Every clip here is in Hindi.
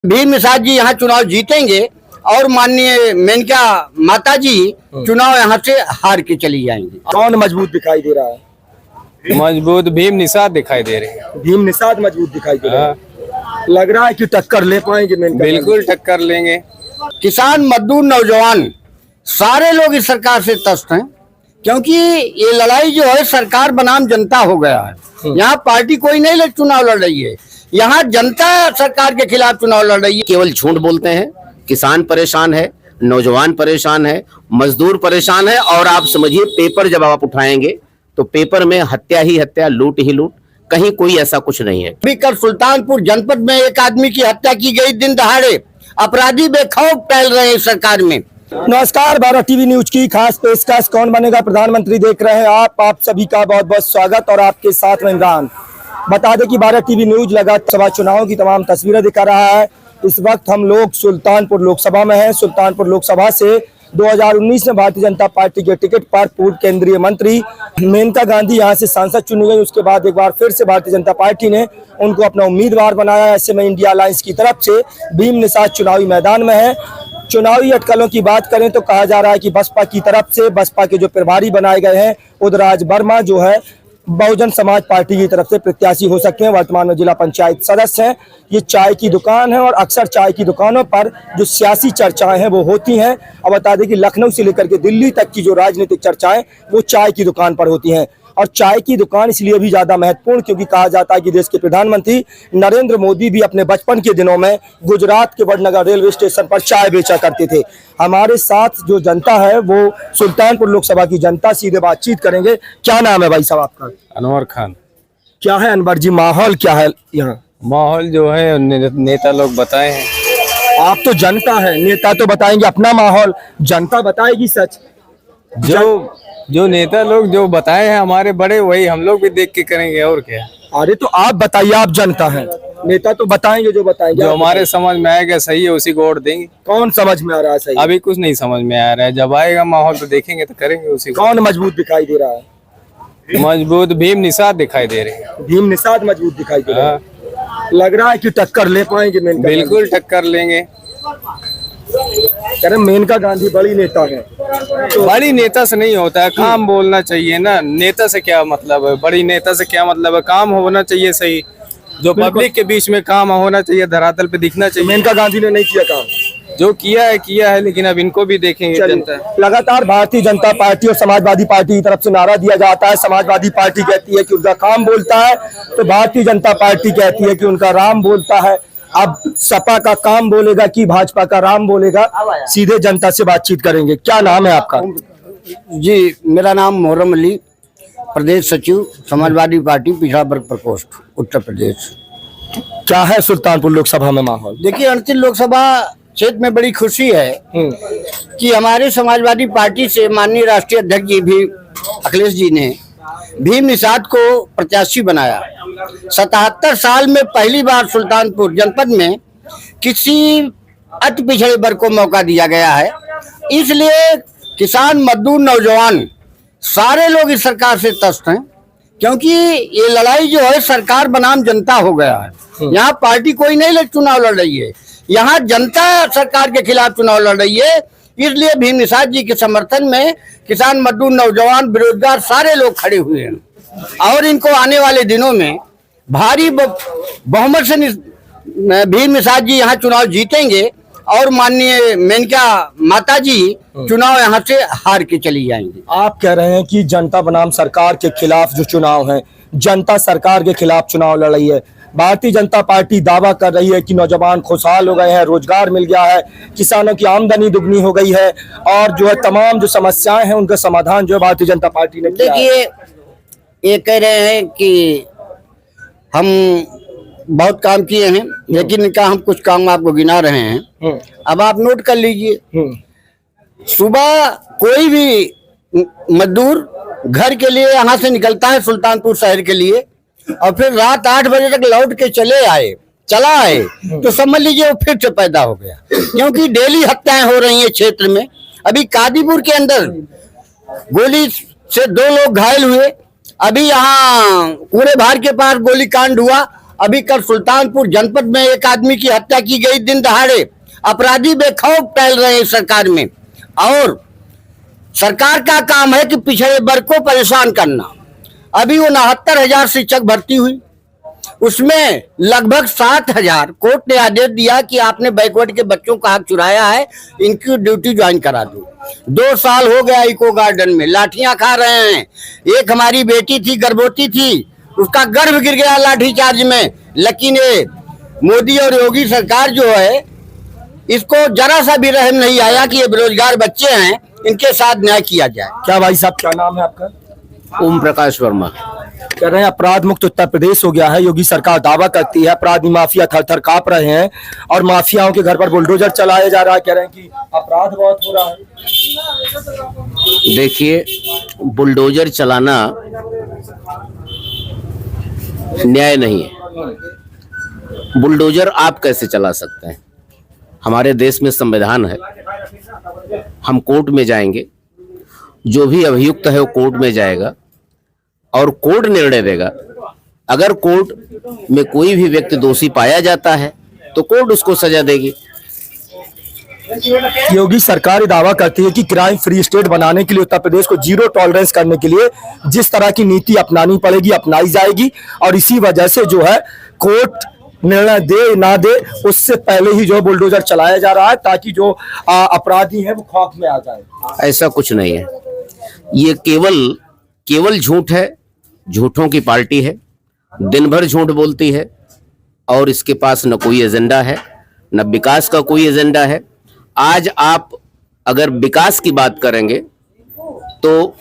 भीम निषाद जी यहाँ चुनाव जीतेंगे और माननीय मेनका माता जी चुनाव यहाँ से हार के चली जाएंगी। कौन मजबूत दिखाई दे रहा है? मजबूत भीम निषाद दिखाई दे रहे हैं। भीम निषाद मजबूत दिखाई दे रहा है। लग रहा है कि टक्कर ले पाएंगे मेनका? बिल्कुल टक्कर लेंगे। किसान, मजदूर, नौजवान सारे लोग इस सरकार से त्रस्त हैं, क्योंकि ये लड़ाई जो है सरकार बनाम जनता हो गया है। यहाँ पार्टी कोई नहीं चुनाव लड़ रही है, यहाँ जनता सरकार के खिलाफ चुनाव लड़ रही है। केवल झूठ बोलते हैं। किसान परेशान है, नौजवान परेशान है, मजदूर परेशान है। और आप समझिए, पेपर जब आप उठाएंगे तो पेपर में हत्या ही हत्या, लूट ही लूट, कहीं कोई ऐसा कुछ नहीं है। अभी कल सुल्तानपुर जनपद में एक आदमी की हत्या की गई, दिन दहाड़े। अपराधी बेखौफ टहल रहे हैं सरकार में। नमस्कार, भारत टीवी न्यूज की खास पेशकश कौन बनेगा प्रधानमंत्री देख रहे हैं आप सभी का बहुत बहुत स्वागत और आपके साथ में इमरान। बता दें कि भारत टीवी न्यूज लगातार सभा चुनाव की तमाम तस्वीरें दिखा रहा है। इस वक्त हम लोग सुल्तानपुर लोकसभा में हैं। सुल्तानपुर लोकसभा से 2019 में भारतीय जनता पार्टी के टिकट पर पूर्व केंद्रीय मंत्री मेनका गांधी यहां से सांसद चुनी गई। उसके बाद एक बार फिर से भारतीय जनता पार्टी ने उनको अपना उम्मीदवार बनाया। ऐसे में इंडिया अलायंस की तरफ से भीम निषाद चुनावी मैदान में है। चुनावी अटकलों की बात करें तो कहा जा रहा है कि बसपा की तरफ से बसपा के जो प्रभारी बनाए गए हैं उदराज वर्मा जो है बहुजन समाज पार्टी की तरफ से प्रत्याशी हो सकते हैं। वर्तमान में जिला पंचायत सदस्य हैं। ये चाय की दुकान है और अक्सर चाय की दुकानों पर जो सियासी चर्चाएं हैं वो होती हैं। अब बता दें कि लखनऊ से लेकर के दिल्ली तक की जो राजनीतिक चर्चाएं वो चाय की दुकान पर होती हैं। और चाय की दुकान इसलिए भी ज्यादा महत्वपूर्ण क्योंकि कहा जाता है कि देश के प्रधानमंत्री नरेंद्र मोदी भी अपने बचपन के दिनों में गुजरात के वडनगर रेलवे स्टेशन पर चाय बेचा करते थे। हमारे साथ जो जनता है वो सुल्तानपुर लोकसभा की जनता, सीधे बातचीत करेंगे। क्या नाम है भाई साहब आपका? अनवर खान। क्या है अनवर जी, माहौल क्या है यहाँ? माहौल जो है नेता लोग बताए हैं। आप तो जनता है, नेता तो बताएंगे अपना माहौल, जनता बताएगी सच। जो नेता लोग जो बताए हैं हमारे बड़े, वही हम लोग भी देख के करेंगे और क्या। अरे तो आप बताइए, आप जनता हैं, नेता तो बताएंगे जो बताएंगे। जो हमारे समझ में आएगा सही है उसी को वोट देंगे। कौन समझ में आ रहा है सही? अभी कुछ नहीं समझ में आ रहा है, जब आएगा माहौल तो देखेंगे तो करेंगे उसी को। कौन मजबूत दिखाई दे रहा है? मजबूत भीम निषाद दिखाई दे रहे हैं। भीम निषाद मजबूत दिखाई दे रहा है। लग रहा है कि टक्कर ले पाएंगे मेनका? बिल्कुल टक्कर लेंगे। कह रहे मेनका गांधी बड़ी नेता है। तो बड़ी नेता से नहीं होता है, काम बोलना चाहिए ना। नेता से क्या मतलब है, बड़ी नेता से क्या मतलब है? काम होना चाहिए सही, जो पब्लिक के बीच में काम होना चाहिए, धरातल पे दिखना चाहिए। मेनका गांधी ने नहीं किया काम। जो किया है, लेकिन अब इनको भी देखेंगे जनता। लगातार भारतीय जनता पार्टी और समाजवादी पार्टी की तरफ से नारा दिया जाता है। समाजवादी पार्टी कहती है कि उनका काम बोलता है, तो भारतीय जनता पार्टी कहती है कि उनका राम बोलता है। अब सपा का काम बोलेगा कि भाजपा का राम बोलेगा, सीधे जनता से बातचीत करेंगे। क्या नाम है आपका? जी, मेरा नाम मोहर्रम अली, प्रदेश सचिव समाजवादी पार्टी पिछड़ावर्ग प्रकोष्ठ, उत्तर प्रदेश। क्या है सुल्तानपुर लोकसभा में माहौल? देखिए, 38 लोकसभा क्षेत्र में बड़ी खुशी है कि हमारे समाजवादी पार्टी से माननीय राष्ट्रीय अध्यक्ष जी भी अखिलेश जी ने भीम निषाद को प्रत्याशी बनाया। 77 साल में पहली बार सुल्तानपुर जनपद में किसी अति पिछड़े वर्ग को मौका दिया गया है। इसलिए किसान, मजदूर, नौजवान सारे लोग इस सरकार से त्रस्त हैं, क्योंकि ये लड़ाई जो है सरकार बनाम जनता हो गया है। यहाँ पार्टी कोई नहीं चुनाव लड़ रही है, यहाँ जनता सरकार के खिलाफ चुनाव लड़ रही है। इसलिए भीम निषाद जी के समर्थन में किसान, मजदूर, नौजवान, बेरोजगार सारे लोग खड़े हुए हैं। और इनको आने वाले दिनों में भारी बहुमत से भीम निषाद जी यहाँ चुनाव जीतेंगे और माननीय मेनका माता जी चुनाव यहाँ से हार के चली जाएंगी। आप कह रहे हैं कि जनता बनाम सरकार के खिलाफ जो चुनाव है, जनता सरकार के खिलाफ चुनाव लड़ रही है। भारतीय जनता पार्टी दावा कर रही है कि नौजवान खुशहाल हो गए हैं, रोजगार मिल गया है, किसानों की आमदनी दुगनी हो गई है और जो है तमाम जो समस्याएं हैं उनका समाधान जो है भारतीय जनता पार्टी ने किया है। देखिए, ये कह रहे हैं कि हम बहुत काम किए हैं, लेकिन इनका हम कुछ काम आपको गिना रहे हैं। अब आप नोट कर लीजिए, सुबह कोई भी मजदूर घर के लिए यहाँ से निकलता है सुल्तानपुर शहर के लिए और फिर रात 8 बजे तक लौट के चला आए तो समझ लीजिए वो फिर से पैदा हो गया, क्योंकि डेली हत्याएं हो रही हैं क्षेत्र में। अभी कादीपुर के अंदर गोली से 2 लोग घायल हुए, अभी यहाँ पूरे भार के पास गोली कांड हुआ अभी कल सुल्तानपुर जनपद में एक आदमी की हत्या की गई दिन दहाड़े। अपराधी बेखौफ टहल रहे हैं सरकार में, और सरकार का काम है कि पिछड़े वर्ग को परेशान करना। अभी 69,000 शिक्षक भर्ती हुई, उसमें लगभग 7,000 कोर्ट ने आदेश दिया कि आपने बैकवर्ड के बच्चों का हक चुराया है, इनकी ड्यूटी ज्वाइन करा दो। 2 साल हो गया इको गार्डन में लाठियां खा रहे हैं। एक हमारी बेटी थी, गर्भवती थी, उसका गर्भ गिर गया लाठी चार्ज में। लेकिन ये मोदी और योगी सरकार जो है, इसको जरा सा भी रहम नहीं आया कि ये बेरोजगार बच्चे हैं, इनके साथ न्याय किया जाए। क्या भाई साहब, क्या नाम है आपका? ओम प्रकाश वर्मा। कह रहे हैं अपराध मुक्त उत्तर प्रदेश हो गया है। योगी सरकार दावा करती है अपराधी माफिया थर थर कांप रहे हैं और माफियाओं के घर पर बुलडोजर चलाया जा रहा है। कह रहे हैं कि अपराध बहुत हो रहा है। देखिए, बुलडोजर चलाना न्याय नहीं है। बुलडोजर आप कैसे चला सकते हैं? हमारे देश में संविधान है, हम कोर्ट में जाएंगे, जो भी अभियुक्त है वो कोर्ट में जाएगा और कोर्ट निर्णय देगा। अगर कोर्ट में कोई भी व्यक्ति दोषी पाया जाता है तो कोर्ट उसको सजा देगी। योगी सरकार दावा करती है कि क्राइम फ्री स्टेट बनाने के लिए उत्तर प्रदेश को जीरो टॉलरेंस करने के लिए जिस तरह की नीति अपनानी पड़ेगी अपनाई जाएगी, और इसी वजह से जो है कोर्ट निर्णय दे ना दे उससे पहले ही जो बुलडोजर चलाया जा रहा है ताकि जो अपराधी है वो खौफ में आ जाए। ऐसा कुछ नहीं है, ये केवल झूठ है। झूठों की पार्टी है, दिन भर झूठ बोलती है और इसके पास न कोई एजेंडा है, न विकास का कोई एजेंडा है। आज आप अगर विकास की बात करेंगे तो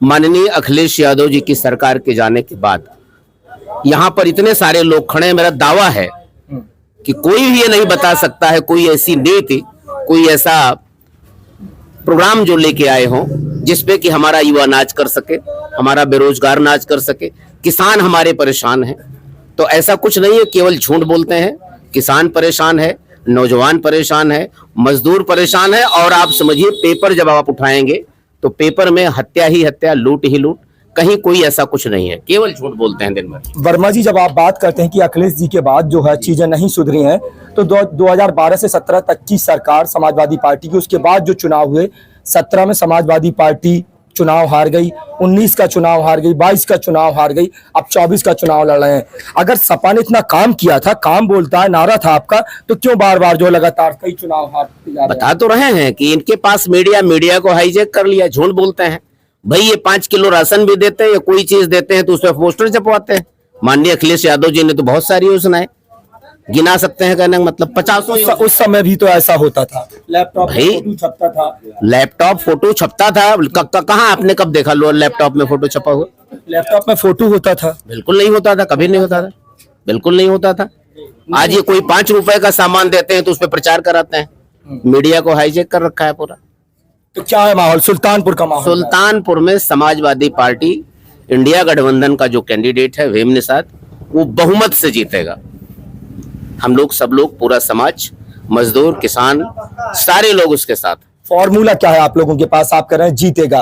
माननीय अखिलेश यादव जी की सरकार के जाने के बाद यहाँ पर इतने सारे लोग खड़े हैं, मेरा दावा है कि कोई भी ये नहीं बता सकता है कोई ऐसी नीति, कोई ऐसा प्रोग्राम जो लेके आए हों जिसपे कि हमारा युवा नाच कर सके, हमारा बेरोजगार नाच कर सके, किसान हमारे परेशान हैं। तो ऐसा कुछ नहीं है, केवल झूठ बोलते हैं। किसान परेशान है, नौजवान परेशान है, मजदूर परेशान है, और आप समझिए पेपर जब आप उठाएंगे तो पेपर में हत्या ही हत्या, लूट ही लूट, कहीं कोई ऐसा कुछ नहीं है, केवल झूठ बोलते हैं दिन भर। वर्मा जी, जब आप बात करते हैं कि अखिलेश जी के बाद जो है चीजें नहीं सुधरी हैं, तो 2012 से 17 तक की सरकार समाजवादी पार्टी की, उसके बाद जो चुनाव हुए 17 में समाजवादी पार्टी चुनाव हार गई, 19 का चुनाव हार गई, 22 का चुनाव हार गई, अब 24 का चुनाव लड़ रहे हैं। अगर सपा ने इतना काम किया था, काम बोलता है, नारा था आपका, तो क्यों बार बार जो लगातार कई चुनाव हारते जा रहे हैं? बता तो रहे हैं कि इनके पास मीडिया को हाईजैक कर लिया, झूठ बोलते हैं। भाई ये 5 किलो राशन भी देते हैं या कोई चीज देते हैं तो उस पर पोस्टर छपवाते हैं। माननीय अखिलेश यादव जी ने तो बहुत सारी योजनाएं गिना सकते हैं, कहने का मतलब 50। उस समय भी तो ऐसा होता था, लैपटॉप भाई, फोटो छपता था, लैपटॉप फोटो छपता था। कहाँ आपने कब देखा लो लैपटॉप में फोटो छपा हुआ? लैपटॉप में फोटो होता था? बिल्कुल नहीं होता था, कभी नहीं होता था, बिल्कुल नहीं होता था। आज ये कोई 5 रुपए का सामान देते हैं तो उस पर प्रचार कराते हैं। मीडिया को हाईजैक कर रखा है पूरा। तो क्या है माहौल सुल्तानपुर का? माहौल सुल्तानपुर में समाजवादी पार्टी इंडिया गठबंधन का जो कैंडिडेट है वेम निषाद, वो बहुमत से जीतेगा। हम लोग, सब लोग, पूरा समाज, मजदूर, किसान, सारे लोग उसके साथ। फॉर्मूला क्या है आप लोगों के पास? आप कह रहे हैं जीतेगा।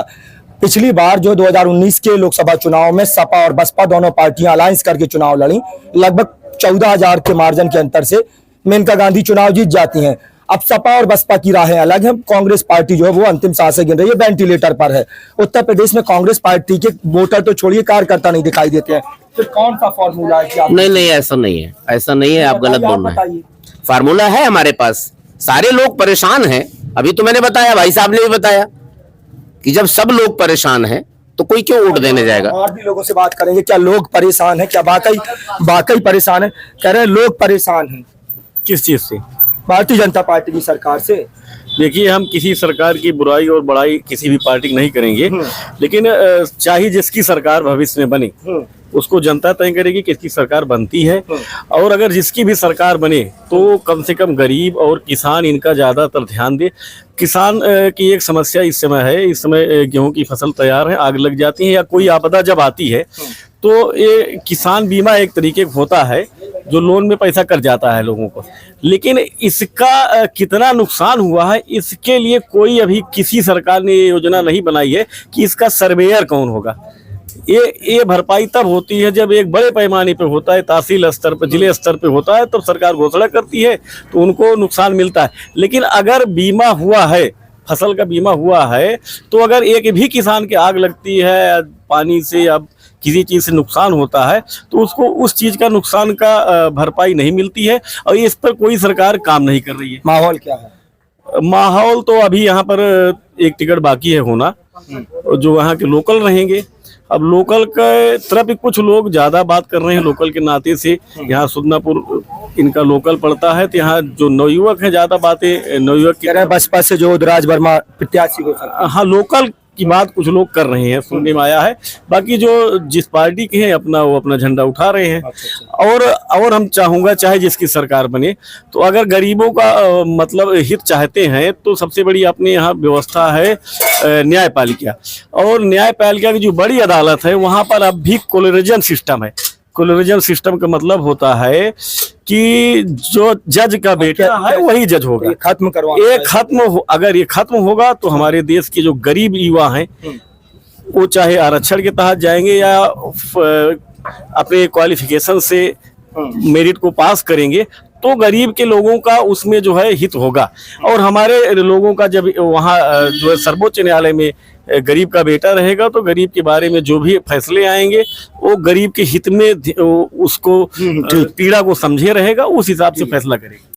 पिछली बार जो 2019 के लोकसभा चुनाव में सपा और बसपा दोनों पार्टियां अलायंस करके चुनाव लड़ी, लगभग 14,000 के मार्जिन के अंतर से मेनका गांधी चुनाव जीत जाती हैं। अब सपा और बसपा की राहें अलग हैं। कांग्रेस पार्टी जो है वो अंतिम सांसें गिन रही है, वेंटिलेटर पर है। उत्तर प्रदेश में कांग्रेस पार्टी के वोटर तो छोड़िए, कार्यकर्ता नहीं दिखाई देते हैं। तो कौन सा फॉर्मूला है? क्या नहीं, ऐसा नहीं है, ऐसा नहीं है, आप गलत बोल रहे हैं। फार्मूला है हमारे पास, सारे लोग परेशान हैं। अभी तो मैंने बताया, भाई साहब ने भी बताया कि जब सब लोग परेशान हैं तो कोई क्यों वोट देने जाएगा? और भी लोगों से बात करेंगे, क्या लोग परेशान हैं? क्या वाकई परेशान है? कह रहे हैं लोग परेशान हैं। किस चीज से? भारतीय जनता पार्टी की सरकार से। देखिए, हम किसी सरकार की बुराई और बड़ाई किसी भी पार्टी की नहीं करेंगे, लेकिन चाहे जिसकी सरकार भविष्य में बने उसको जनता तय करेगी किसकी सरकार बनती है। और अगर जिसकी भी सरकार बने तो कम से कम गरीब और किसान इनका ज़्यादातर ध्यान दे। किसान की एक समस्या इस समय है, इस समय गेहूं की फसल तैयार है, आग लग जाती है या कोई आपदा जब आती है तो ये किसान बीमा एक तरीके का होता है जो लोन में पैसा कट जाता है लोगों को। लेकिन इसका कितना नुकसान हुआ है इसके लिए कोई अभी किसी सरकार ने ये योजना नहीं बनाई है कि इसका सर्वेयर कौन होगा। ये भरपाई तब होती है जब एक बड़े पैमाने पे होता है, तहसील स्तर पे, जिले स्तर पे होता है, तब सरकार घोषणा करती है तो उनको नुकसान मिलता है। लेकिन अगर बीमा हुआ है, फसल का बीमा हुआ है, तो अगर एक भी किसान की आग लगती है, पानी से या किसी चीज से नुकसान होता है, तो उसको उस चीज का नुकसान का भरपाई नहीं मिलती है और इस पर कोई सरकार काम नहीं कर रही है। माहौल क्या है? माहौल तो अभी यहाँ पर एक टिकट बाकी है होना, जो वहाँ के लोकल रहेंगे। अब लोकल के तरफ कुछ लोग ज्यादा बात कर रहे हैं लोकल के नाते से। यहाँ सुदनापुर इनका लोकल पड़ता है, तो यहाँ जो नवयुवक है ज्यादा बातें नवयुवक कह रहे हैं बसपा से जो राज वर्मा प्रत्याशी हो सकता है। हाँ, लोकल की बात कुछ लोग कर रहे हैं, सुनने में आया है। बाकी जो जिस पार्टी के हैं अपना वो अपना झंडा उठा रहे हैं। और हम चाहूंगा चाहे जिसकी सरकार बने, तो अगर गरीबों का मतलब हित चाहते हैं तो सबसे बड़ी अपने यहाँ व्यवस्था है न्यायपालिका। और न्यायपालिका की जो बड़ी अदालत है वहां पर अब भी कोलरिजन सिस्टम है। कोलरिजन सिस्टम का मतलब होता है कि जो जज का बेटा है वही जज होगा। खत्म करवा अगर ये खत्म होगा तो हमारे देश के जो गरीब युवा हैं वो चाहे आरक्षण के तहत जाएंगे या अपने क्वालिफिकेशन से मेरिट को पास करेंगे, तो गरीब के लोगों का उसमें जो है हित होगा। और हमारे लोगों का जब वहाँ जो है सर्वोच्च न्यायालय में गरीब का बेटा रहेगा, तो गरीब के बारे में जो भी फैसले आएंगे वो गरीब के हित में उसको पीड़ा को समझे रहेगा, उस हिसाब से फैसला करेगा।